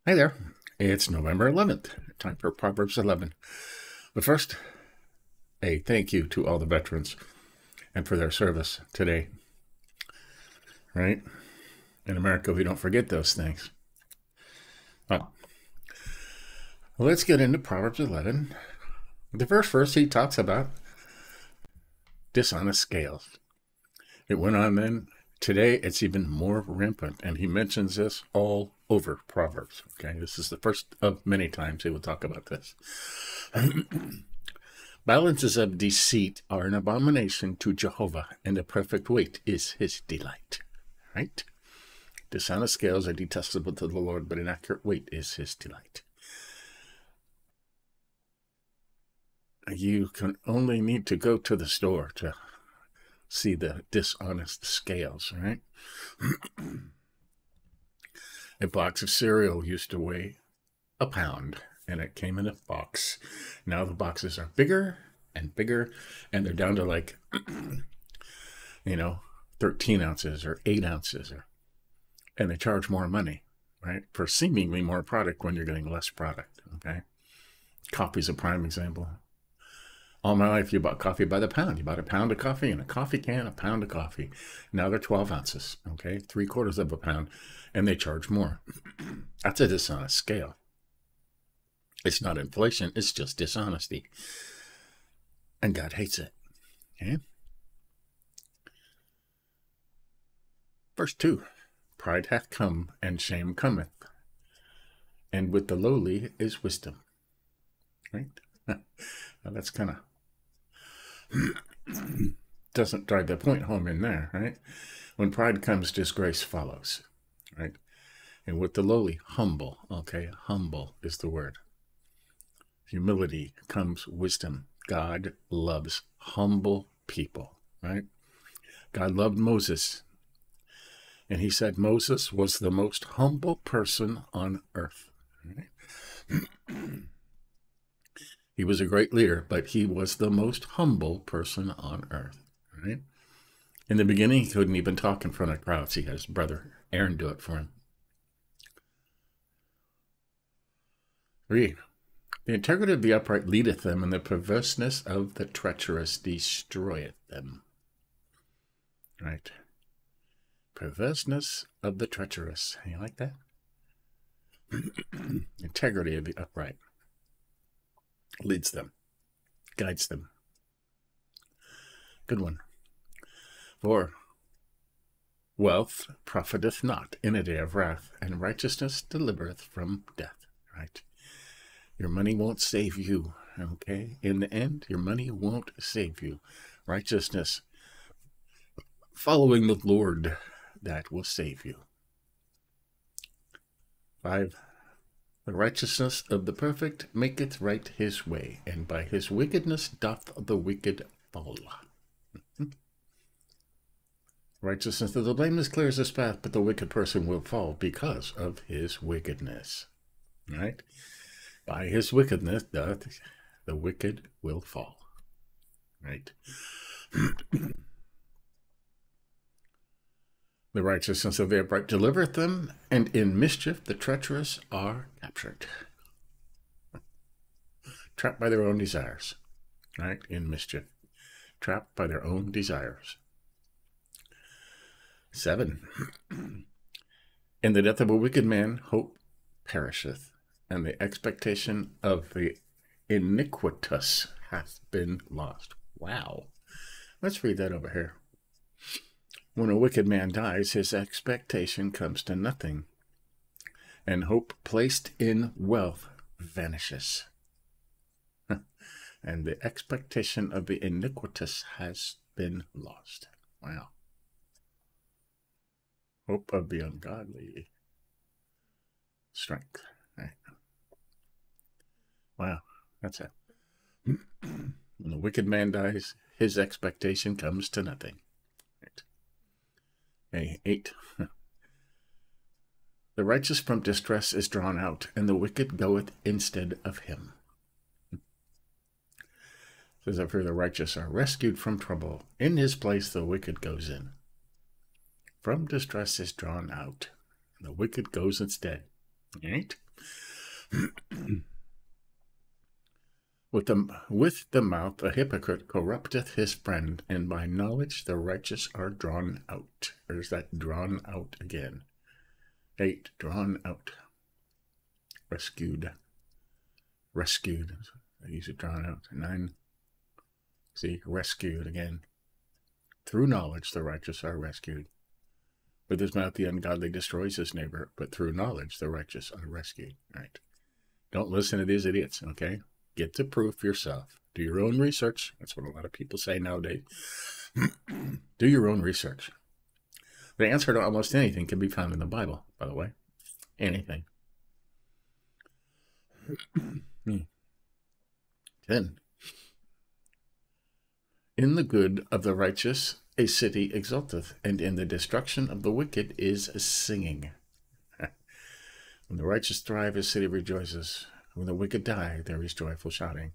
Hi there. It's November 11th, time for Proverbs 11. But first, a thank you to all the veterans and for their service today. Right? In America, we don't forget those things. Well, let's get into Proverbs 11. The first verse, he talks about dishonest scales. It went on then. Today, it's even more rampant, and he mentions this all over Proverbs. Okay, this is the first of many times he will talk about this. Balances of deceit are an abomination to Jehovah, and a perfect weight is his delight. Right? Dishonest scales are detestable to the Lord, but an accurate weight is his delight. You can only need to go to the store to see the dishonest scales, right? A box of cereal used to weigh a pound, and it came in a box. Now the boxes are bigger and bigger, and they're down to like, 13 ounces or 8 ounces, and they charge more money, right? For seemingly more product when you're getting less product, okay? Coffee's a prime example. All my life, you bought coffee by the pound. You bought a pound of coffee and a coffee can, a pound of coffee. Now they're 12 ounces, okay? 3/4 of a pound, and they charge more. That's a dishonest scale. It's not inflation, it's just dishonesty. And God hates it, okay? Verse 2, pride hath come, and shame cometh, and with the lowly is wisdom, right? Now that's kind of doesn't drive the point home in there, right? When pride comes, disgrace follows, right? And with the lowly, humble, okay? Humble is the word. Humility comes wisdom. God loves humble people, right? God loved Moses, and he said Moses was the most humble person on earth, right? He was a great leader, but he was the most humble person on earth, right? In the beginning, he couldn't even talk in front of crowds. He had his brother Aaron do it for him. 3, the integrity of the upright leadeth them, and the perverseness of the treacherous destroyeth them. Right? Perverseness of the treacherous. You like that? Integrity of the upright leads them, guides them. Good one. 4, wealth profiteth not in a day of wrath, and righteousness delivereth from death. Right? Your money won't save you, okay? In the end, your money won't save you. Righteousness, following the Lord, that will save you. 5, the righteousness of the perfect maketh right his way, and by his wickedness doth the wicked fall. Righteousness of the blameless clears his path, but the wicked person will fall because of his wickedness. Right? By his wickedness doth the wicked will fall. Right? The righteousness of the upright delivereth them, and in mischief the treacherous are captured. Trapped by their own desires. Right? In mischief. Trapped by their own desires. 7, in the death of a wicked man hope perisheth, and the expectation of the iniquitous hath been lost. Wow. Let's read that over here. When a wicked man dies, his expectation comes to nothing, and hope placed in wealth vanishes. And the expectation of the iniquitous has been lost. Wow. Hope of the ungodly. Strength. Right. Wow, that's it. When the wicked man dies, his expectation comes to nothing. Right. Okay, 8. The righteous from distress is drawn out, and the wicked goeth instead of him. It says, for the righteous are rescued from trouble. In his place the wicked goes in. From distress is drawn out, and the wicked goes instead. Right? With the mouth a hypocrite corrupteth his friend, and by knowledge the righteous are drawn out. There's that drawn out again. 8, drawn out. Rescued. Rescued. I use it drawn out. 9. See, rescued again. Through knowledge the righteous are rescued. With his mouth the ungodly destroys his neighbor, but through knowledge the righteous are rescued. Right? Don't listen to these idiots, okay? Get the proof yourself. Do your own research. That's what a lot of people say nowadays. Do your own research. The answer to almost anything can be found in the Bible, by the way. Anything. 10. In the good of the righteous a city exulteth, and in the destruction of the wicked is singing. When the righteous thrive, a city rejoices. When the wicked die, there is joyful shouting.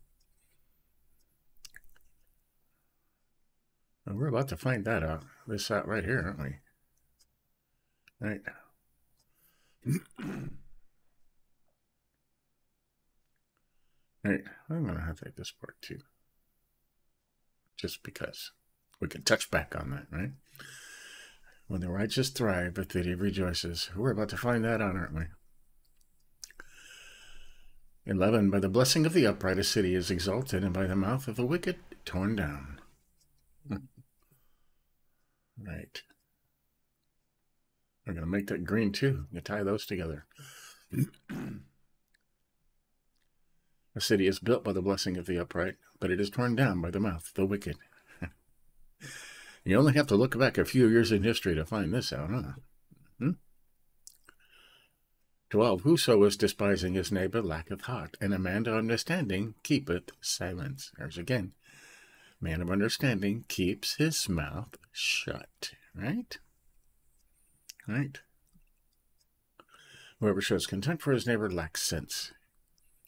And we're about to find that out. This out right here, aren't we? Right. Right. I'm going to have to take this part too. Just because. We can touch back on that, right? When the righteous thrive, the city rejoices. We're about to find that out, aren't we? 11. By the blessing of the upright a city is exalted, and by the mouth of the wicked torn down. Right. We're going to make that green too. You tie those together. A city is built by the blessing of the upright, but it is torn down by the mouth of the wicked. You only have to look back a few years in history to find this out, huh? 12. Whoso is despising his neighbor lacketh heart, and a man of understanding keepeth silence. There's again. Man of understanding keeps his mouth shut. Right? Right? Whoever shows contempt for his neighbor lacks sense.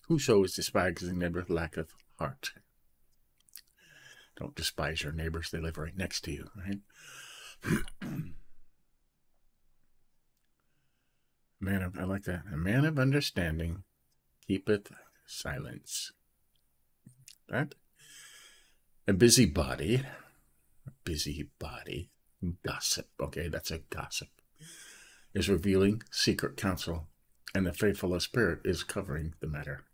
Whoso is despising his neighbor lacketh heart. Don't despise your neighbors. They live right next to you, right? I like that. A man of understanding keepeth silence. That? A busybody, gossip, okay, that's a gossip, is revealing secret counsel, and the faithful of spirit is covering the matter.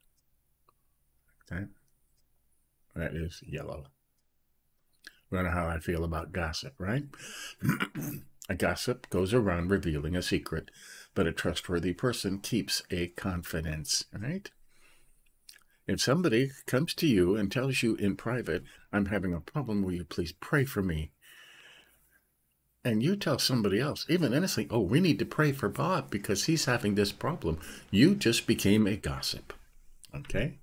Okay? That is yellow. You know how I feel about gossip, right? A gossip goes around revealing a secret, but a trustworthy person keeps a confidence, right? If somebody comes to you and tells you in private, I'm having a problem, will you please pray for me? And you tell somebody else, even innocently, oh, we need to pray for Bob because he's having this problem. You just became a gossip, okay?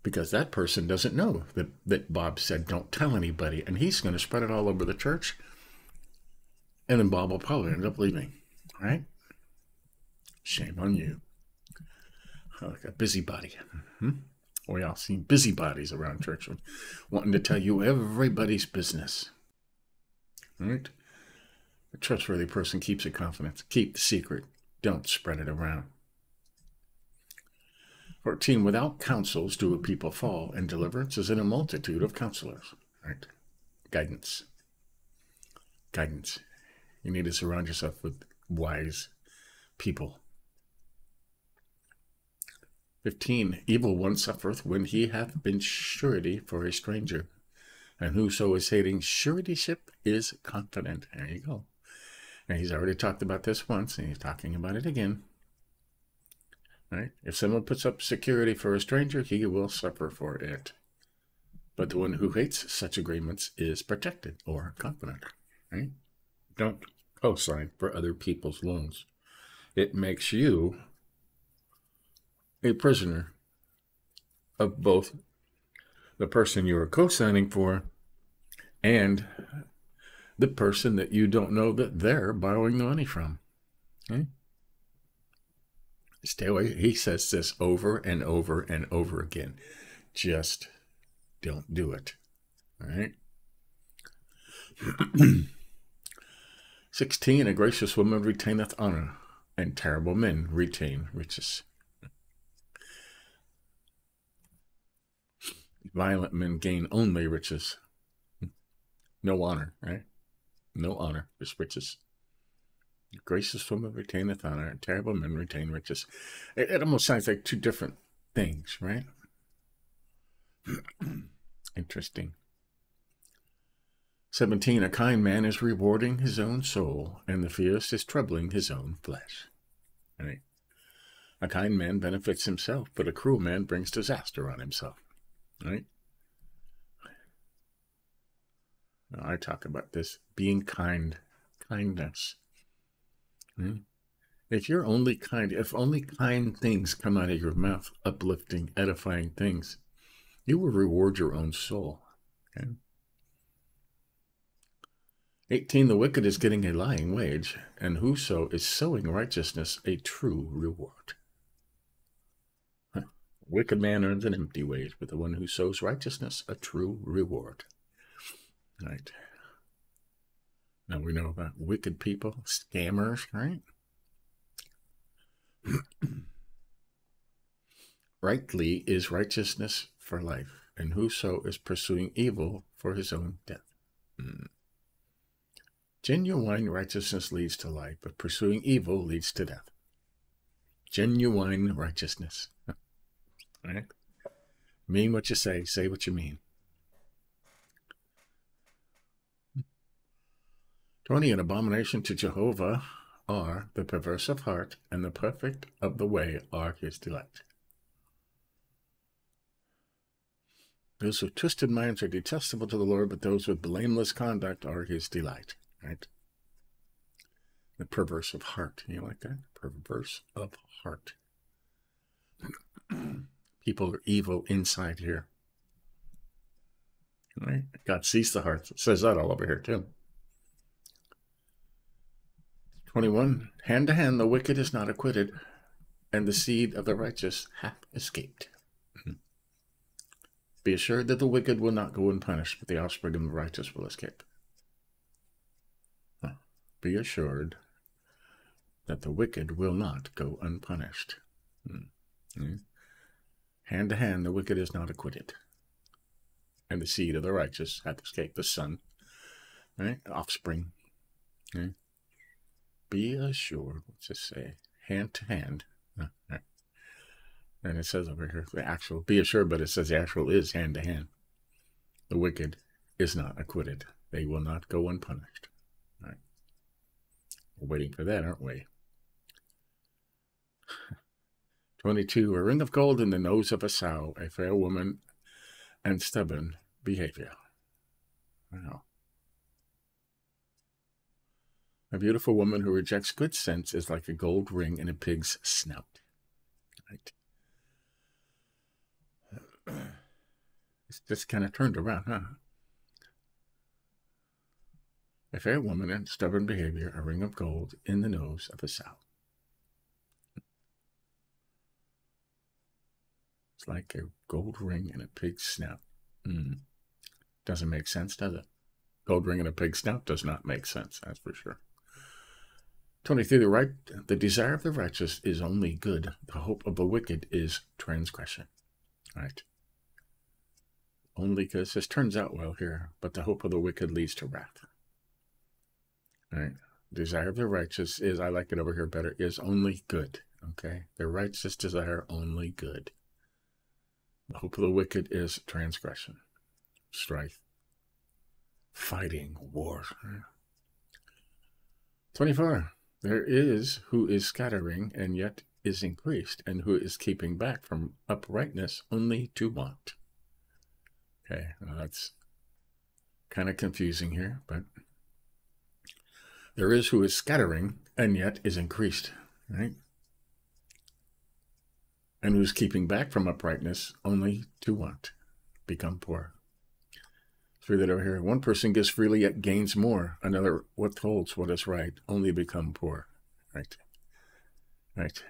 Because that person doesn't know that Bob said, don't tell anybody, and he's going to spread it all over the church, and then Bob will probably end up leaving, right? Shame on you. Like a busybody. We all seen busybodies around church wanting to tell you everybody's business, right? A trustworthy person keeps a confidence. Keep the secret. Don't spread it around. 14. Without counsels do a people fall, and deliverance is in a multitude of counselors. Right? Guidance. Guidance. You need to surround yourself with wise people. 15. Evil one suffereth when he hath been surety for a stranger, and whoso is hating suretyship is confident. There you go. And he's already talked about this once, and he's talking about it again. Right? If someone puts up security for a stranger, he will suffer for it. But the one who hates such agreements is protected or confident. Right? Don't co-sign for other people's loans. It makes you a prisoner of both the person you are co-signing for and the person that you don't know that they're borrowing the money from. Okay? Stay away. He says this over and over and over again. Just don't do it. All right? 16. A gracious woman retaineth honor, and terrible men retain riches. Violent men gain only riches. No honor, right? No honor, just riches. Gracious woman retaineth honor, and terrible men retain riches. It almost sounds like two different things, right? Interesting. 17, a kind man is rewarding his own soul, and the fierce is troubling his own flesh. Right? A kind man benefits himself, but a cruel man brings disaster on himself. Right? Now, I talk about this, being kind, kindness. Right? If you're only kind, if only kind things come out of your mouth, uplifting, edifying things, you will reward your own soul. Okay? 18, the wicked is getting a lying wage, and whoso is sowing righteousness a true reward. A wicked man earns an empty wage, but the one who sows righteousness a true reward. Right. Now we know about wicked people, scammers, right? Rightly is righteousness for life, and whoso is pursuing evil for his own death. Genuine righteousness leads to life, but pursuing evil leads to death. Genuine righteousness. Right? Mean what you say what you mean. 20, an abomination to Jehovah are the perverse of heart, and the perfect of the way are his delight. Those with twisted minds are detestable to the Lord, but those with blameless conduct are his delight. Right? The perverse of heart. You like that? Perverse of heart. People are evil inside here. Right? God sees the heart. It says that all over here too. 21, hand to hand the wicked is not acquitted, and the seed of the righteous hath escaped. Be assured that the wicked will not go unpunished, but the offspring of the righteous will escape. Be assured that the wicked will not go unpunished. Hand to hand the wicked is not acquitted, and the seed of the righteous hath escaped. The son, right? Offspring. Right? Be assured, what's it say? Hand to hand. And it says over here, the actual, be assured, but it says the actual is hand to hand. The wicked is not acquitted. They will not go unpunished. Right? We're waiting for that, aren't we? 22, a ring of gold in the nose of a sow, a fair woman, and stubborn behavior. Wow. A beautiful woman who rejects good sense is like a gold ring in a pig's snout. Right? It's just kind of turned around, huh? A fair woman and stubborn behavior, a ring of gold in the nose of a sow. It's like a gold ring in a pig's snout. Doesn't make sense, does it? Gold ring in a pig's snout does not make sense, that's for sure. 23, the desire of the righteous is only good. The hope of the wicked is transgression. Right? Only because this turns out well here, but the hope of the wicked leads to wrath. Right? Desire of the righteous is, I like it over here better, is only good. Okay? The righteous desire only good. The hope of the wicked is transgression, strife, fighting, war. 24, there is who is scattering and yet is increased, and who is keeping back from uprightness only to want. Okay, well, that's kind of confusing here, but there is who is scattering and yet is increased, right? And who's keeping back from uprightness only to want? Become poor. Through that over here, one person gives freely yet gains more. Another withholds what is right, only become poor. Right? Right.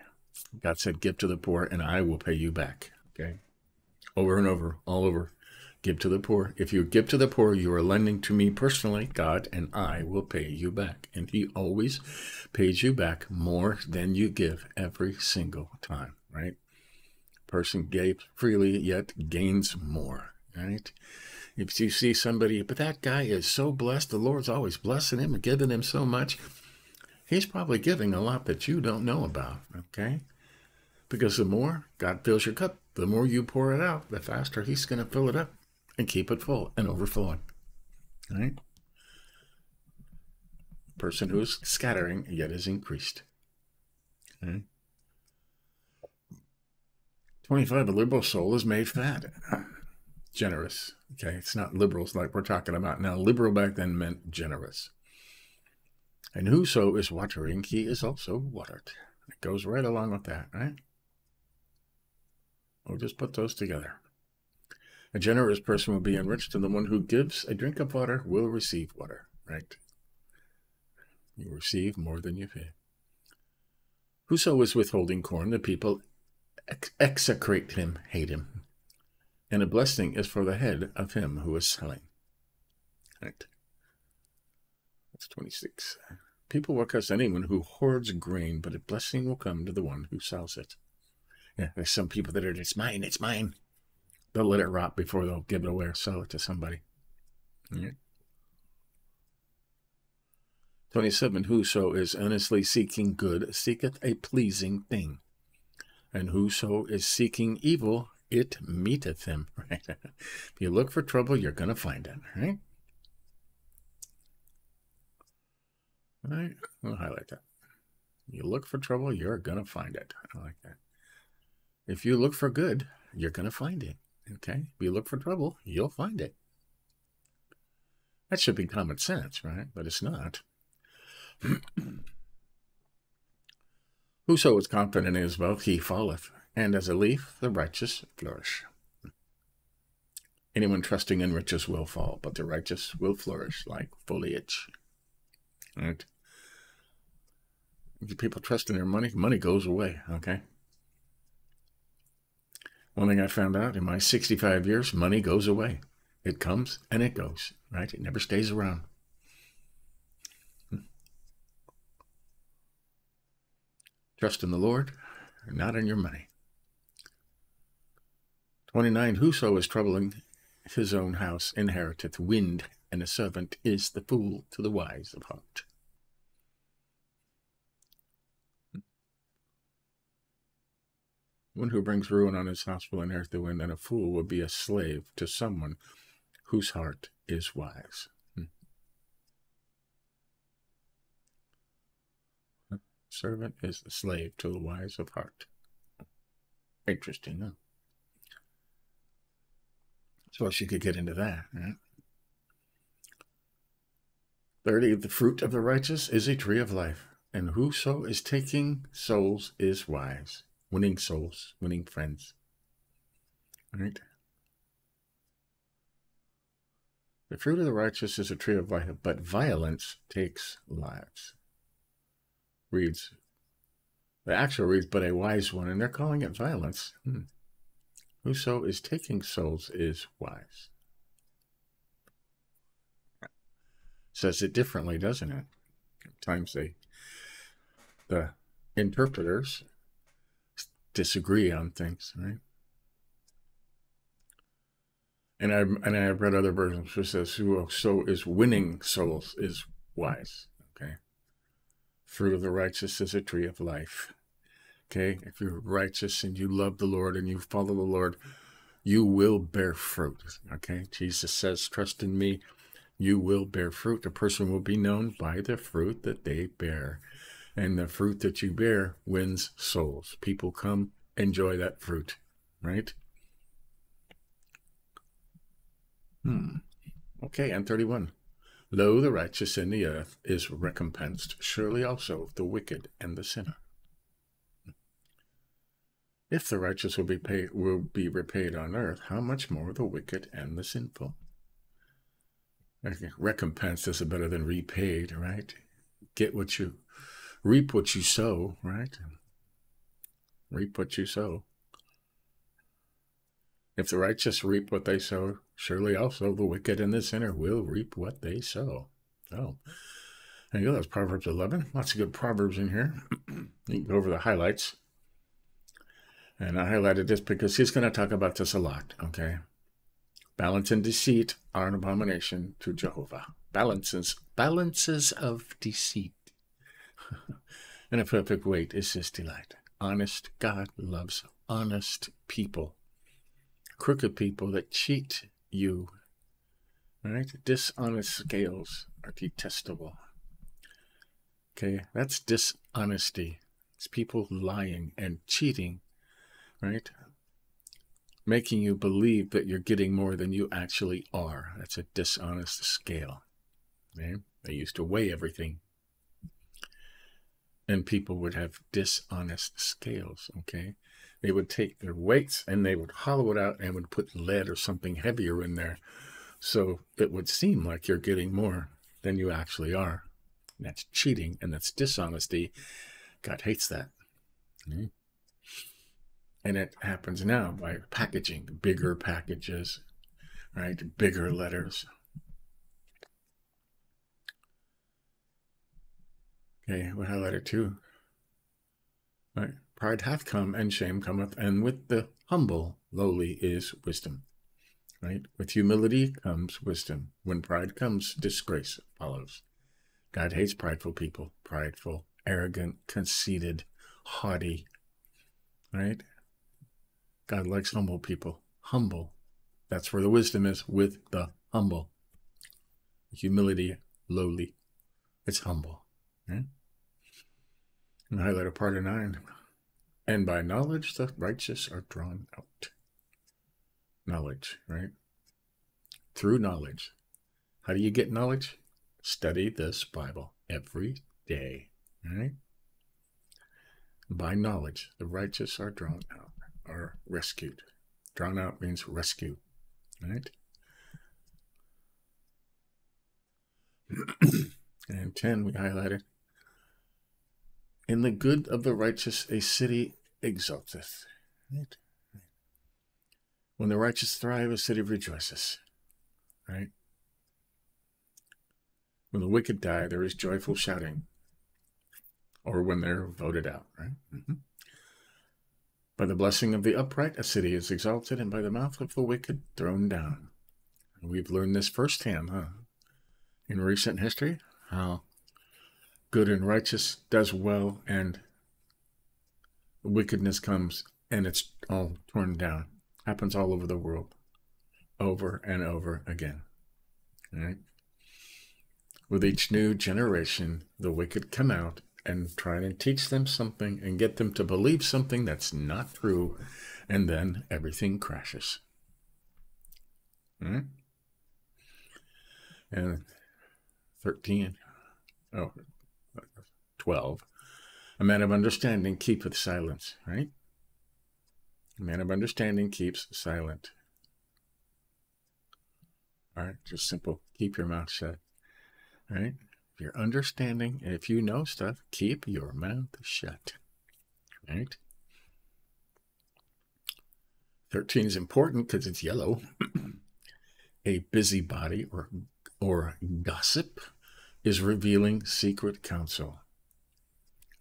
God said, give to the poor and I will pay you back. Okay? Over and over, all over. Give to the poor. If you give to the poor, you are lending to me personally, God, and I will pay you back. And he always pays you back more than you give every single time, right? Person gave freely, yet gains more. right? If you see somebody, but that guy is so blessed, the Lord's always blessing him and giving him so much, he's probably giving a lot that you don't know about, okay? Because the more God fills your cup, the more you pour it out, the faster he's going to fill it up and keep it full and overflowing, right? Person who is scattering yet is increased. Okay? 25, a liberal soul is made fat. Generous. Okay, it's not liberals like we're talking about now. Liberal back then meant generous. And whoso is watering, he is also watered. It goes right along with that, right? We'll just put those together. A generous person will be enriched, and the one who gives a drink of water will receive water, right? You receive more than you pay. Whoso is withholding corn, the people execrate him, hate him. And a blessing is for the head of him who is selling. Right. That's 26. People will curse anyone who hoards grain, but a blessing will come to the one who sells it. Yeah, there's some people that are, it's mine, it's mine. They'll let it rot before they'll give it away or sell it to somebody. Yeah. 27. Whoso is earnestly seeking good seeketh a pleasing thing. And whoso is seeking evil, it meeteth him. Right? If you look for trouble, you're going to find it. Right? All right? We'll highlight that. You look for trouble, you're going to find it. I like that. If you look for good, you're going to find it. Okay? If you look for trouble, you'll find it. That should be common sense, right? But it's not. Whoso is confident in his wealth, he falleth, and as a leaf, the righteous flourish. Anyone trusting in riches will fall, but the righteous will flourish like foliage. Right? If people trust in their money, money goes away, okay? One thing I found out in my 65 years, money goes away. It comes and it goes, right? It never stays around. Trust in the Lord, not in your money. 29, whoso is troubling his own house inheriteth wind, and a servant is the fool to the wise of heart. One who brings ruin on his house will inherit the wind, and a fool will be a slave to someone whose heart is wise. Servant is the slave to the wise of heart. Interesting, huh? So you could get into that, right? 30, the fruit of the righteous is a tree of life, and whoso is taking souls is wise. Winning souls, winning friends. Right? The fruit of the righteous is a tree of life, but violence takes lives. Reads, the actual reads, but a wise one, and they're calling it violence. Whoso is taking souls is wise. Says it differently, doesn't it? Sometimes the interpreters disagree on things, right? And I've read other versions which says whoso is winning souls is wise. Okay. Fruit of the righteous is a tree of life. Okay, if you're righteous and you love the Lord and you follow the Lord, you will bear fruit. Okay, Jesus says, trust in me, you will bear fruit. A person will be known by the fruit that they bear. And the fruit that you bear wins souls. People come, enjoy that fruit, right? Okay, and 31. Lo, the righteous in the earth is recompensed, surely also the wicked and the sinner. If the righteous will be repaid on earth, how much more the wicked and the sinful? Recompense is better than repaid, right? Reap what you sow, right? Reap what you sow. If the righteous reap what they sow, surely also the wicked and the sinner will reap what they sow. Oh, there you go. That's Proverbs 11. Lots of good Proverbs in here. You can go over the highlights. And I highlighted this because he's going to talk about this a lot, okay? Balance and deceit are an abomination to Jehovah. Balances of deceit. And a perfect weight is his delight. Honest, God loves honest people. Crooked people that cheat you, right? Dishonest scales are detestable. Okay, that's dishonesty. It's people lying and cheating, right? Making you believe that you're getting more than you actually are. That's a dishonest scale. Okay? They used to weigh everything. And people would have dishonest scales, okay? They would take their weights and they would hollow it out and would put lead or something heavier in there. So it would seem like you're getting more than you actually are. And that's cheating and that's dishonesty. God hates that. Okay? And it happens now by packaging, bigger packages, right? Bigger letters. Okay, we highlighted too. Right? Pride hath come, and shame cometh, and with the humble, lowly is wisdom. Right? With humility comes wisdom. When pride comes, disgrace follows. God hates prideful people, prideful, arrogant, conceited, haughty. Right? God likes humble people. Humble. That's where the wisdom is, with the humble. Humility, lowly. It's humble. Right? And highlight a part of 9. And by knowledge the righteous are drawn out. Knowledge, right? Through knowledge. How do you get knowledge? Study this Bible every day, right? By knowledge, the righteous are drawn out, are rescued. Drawn out means rescue, right? And 10, we highlighted. In the good of the righteous, a city exalteth. Right? When the righteous thrive, a city rejoices. Right? When the wicked die, there is joyful shouting. Or when they're voted out. Right? Mm-hmm. By the blessing of the upright, a city is exalted, and by the mouth of the wicked, thrown down. And we've learned this firsthand, in recent history, how good and righteous does well, and wickedness comes, and it's all torn down. Happens all over the world, over and over again. Right? With each new generation, the wicked come out and try and teach them something and get them to believe something that's not true, and then everything crashes. Right? And 12. A man of understanding keepeth silence, right? A man of understanding keeps silent. All right, just simple. Keep your mouth shut, right? If you're understanding, if you know stuff, keep your mouth shut, right? 13 is important because it's yellow. A busybody or gossip is revealing secret counsel.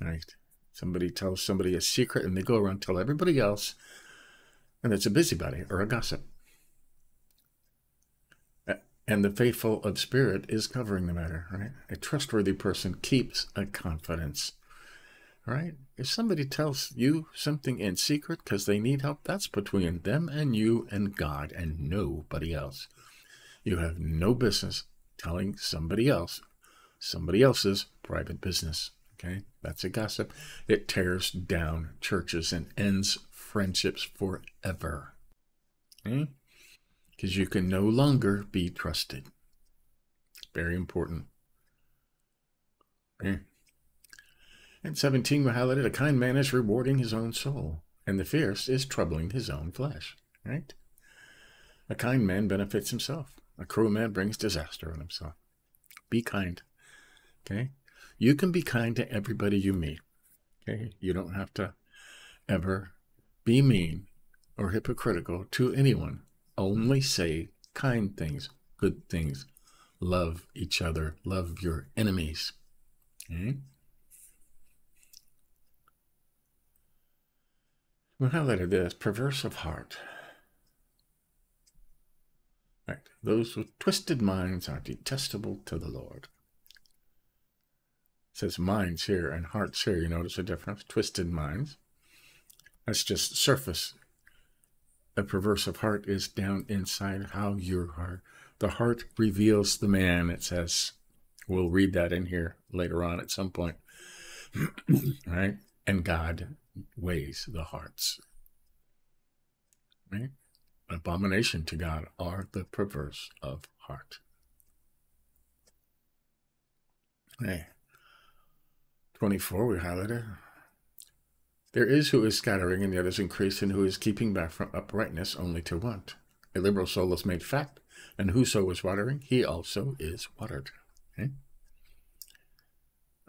Right? Somebody tells somebody a secret and they go around and tell everybody else, and it's a busybody or a gossip. And the faithful of spirit is covering the matter, right? A trustworthy person keeps a confidence, right? If somebody tells you something in secret because they need help, that's between them and you and God and nobody else. You have no business telling somebody else, somebody else's private business. Okay, that's a gossip. It tears down churches and ends friendships forever. Okay? Because you can no longer be trusted. Very important. Okay. And 17, we highlighted, a kind man is rewarding his own soul, and the fierce is troubling his own flesh. Right? A kind man benefits himself. A cruel man brings disaster on himself. Be kind. Okay? You can be kind to everybody you meet. Okay? You don't have to ever be mean or hypocritical to anyone. Only say kind things, good things. Love each other. Love your enemies. Okay? We highlighted this, perverse of heart. Those with twisted minds are detestable to the Lord. It says minds here and hearts here. You notice the difference? Twisted minds. That's just surface. A perverse of heart is down inside how you are. The heart reveals the man, it says. We'll read that in here later on at some point. Right? And God weighs the hearts. Right? Abomination to God are the perverse of heart. Hey. 24, we highlighted. There is who is scattering and the others increase, and who is keeping back from uprightness only to want. A liberal soul is made fat, and whoso is watering, he also is watered. Okay?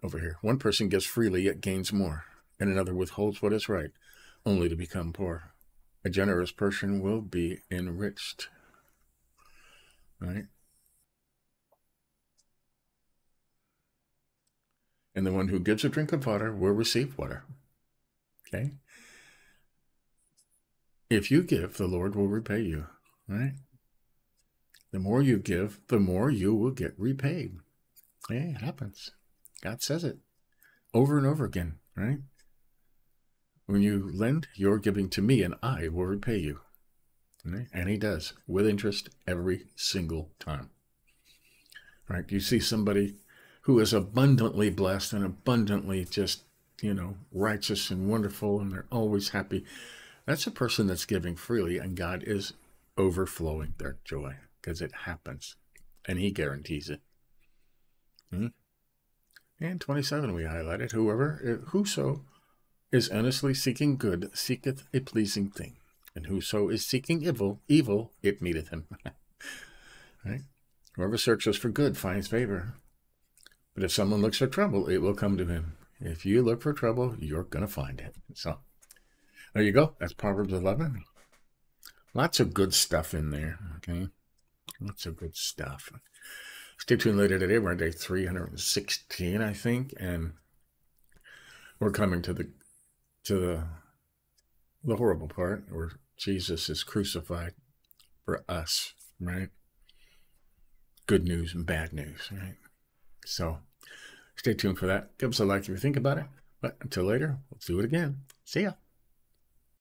Over here, one person gives freely yet gains more, and another withholds what is right, only to become poor. A generous person will be enriched. Right? And the one who gives a drink of water will receive water. Okay? If you give, the Lord will repay you. Right? The more you give, the more you will get repaid. Yeah, it happens. God says it over and over again, right? When you lend, you're giving to me, and I will repay you. Right? And he does, with interest every single time. Right? You see somebody who is abundantly blessed and abundantly just, righteous and wonderful, and they're always happy. That's a person that's giving freely, and God is overflowing their joy, because it happens, and he guarantees it. And 27 we highlighted, whoso is earnestly seeking good seeketh a pleasing thing, and whoso is seeking evil it meeteth him. Right? Whoever searches for good finds favor, but if someone looks for trouble, it will come to him. If you look for trouble, you're going to find it. So there you go. That's Proverbs 11. Lots of good stuff in there. Okay, lots of good stuff. Stay tuned later today. We're on day 316, I think, and we're coming to the horrible part where Jesus is crucified for us, right? Good news and bad news, right? So stay tuned for that. Give us a like if you think about it. But until later, we'll do it again. See ya.